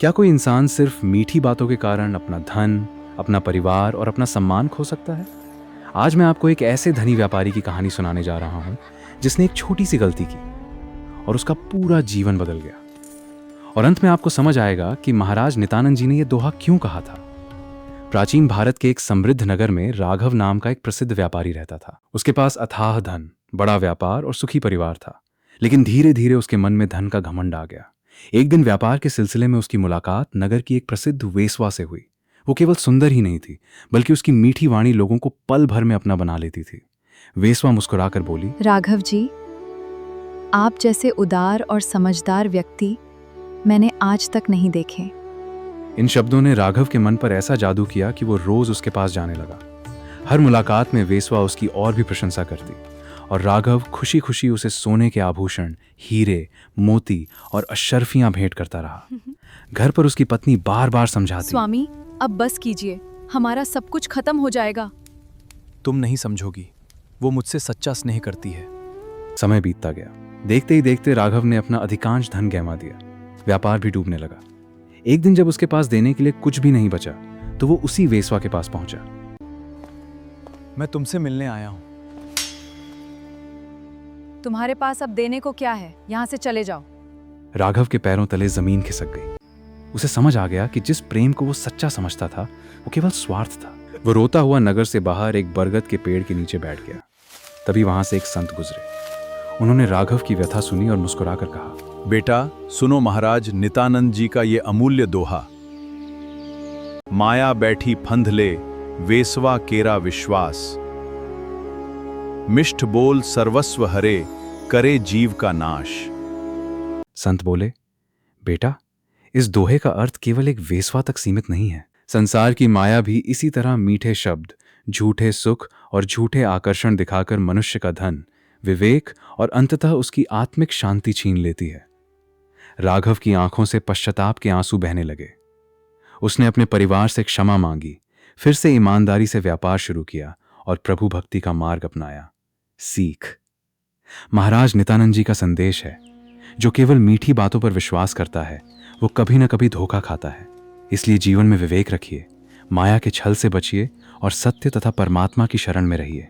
क्या कोई इंसान सिर्फ मीठी बातों के कारण अपना धन, अपना परिवार और अपना सम्मान खो सकता है? आज मैं आपको एक ऐसे धनी व्यापारी की कहानी सुनाने जा रहा हूं जिसने एक छोटी सी गलती की और उसका पूरा जीवन बदल गया। और अंत में आपको समझ आएगा कि महाराज नित्यानंद जी ने यह दोहा क्यों कहा था। प्राचीन भारत के एक समृद्ध नगर में राघव नाम का एक प्रसिद्ध व्यापारी रहता था। उसके पास अथाह धन, बड़ा व्यापार और सुखी परिवार था। लेकिन धीरे धीरे उसके मन में धन का घमंड आ गया। एक दिन व्यापार के सिलसिले में उसकी मुलाकात नगर की एक प्रसिद्ध वेश्वा से हुई। वो केवल सुंदर ही नहीं थी, बल्कि उसकी मीठी वाणी लोगों को पल भर में अपना बना लेती थी। वेश्वा मुस्कुराकर बोली, राघव जी, आप जैसे उदार और समझदार व्यक्ति मैंने आज तक नहीं देखे। इन शब्दों ने राघव के मन पर ऐसा जादू किया कि वो रोज उसके पास जाने लगा। हर मुलाकात में वेश्वा उसकी और भी प्रशंसा करती और राघव खुशी खुशी उसे सोने के आभूषण, हीरे, मोती और अशर्फियां भेंट करता रहा। घर पर उसकी पत्नी बार बार समझाती, स्वामी, अब बस कीजिए, हमारा सब कुछ खत्म हो जाएगा। तुम नहीं समझोगी, वो मुझसे सच्चा स्नेह करती है। समय बीतता गया। देखते ही देखते राघव ने अपना अधिकांश धन गंवा दिया। व्यापार भी डूबने लगा। एक दिन जब उसके पास देने के लिए कुछ भी नहीं बचा तो वो उसी वेश्वा के पास पहुंचा। मैं तुमसे मिलने आया हूं। तुम्हारे पास अब देने को क्या है? यहाँ से चले जाओ। राघव के पैरों तले जमीन खिसक गई। उसे समझ आ गया कि जिस प्रेम को वो सच्चा समझता था वो केवल स्वार्थ था। वो रोता हुआ नगर से बाहर एक बरगद के पेड़ के नीचे बैठ गया। तभी वहां से एक संत गुजरे। उन्होंने राघव की व्यथा सुनी और मुस्कुराकर कहा, बेटा सुनो, महाराज नित्यानंद जी का ये अमूल्य दोहा। माया बैठी फंद ले, वेसवा केरा विश्वास। मिष्ठ बोल सर्वस्व हरे, करे जीव का नाश। संत बोले, बेटा, इस दोहे का अर्थ केवल एक वेश्वा तक सीमित नहीं है। संसार की माया भी इसी तरह मीठे शब्द, झूठे सुख और झूठे आकर्षण दिखाकर मनुष्य का धन, विवेक और अंततः उसकी आत्मिक शांति छीन लेती है। राघव की आंखों से पश्चाताप के आंसू बहने लगे। उसने अपने परिवार से क्षमा मांगी, फिर से ईमानदारी से व्यापार शुरू किया और प्रभु भक्ति का मार्ग अपनाया। सीख, महाराज नित्यानंद जी का संदेश है, जो केवल मीठी बातों पर विश्वास करता है वो कभी न कभी धोखा खाता है। इसलिए जीवन में विवेक रखिए, माया के छल से बचिए और सत्य तथा परमात्मा की शरण में रहिए।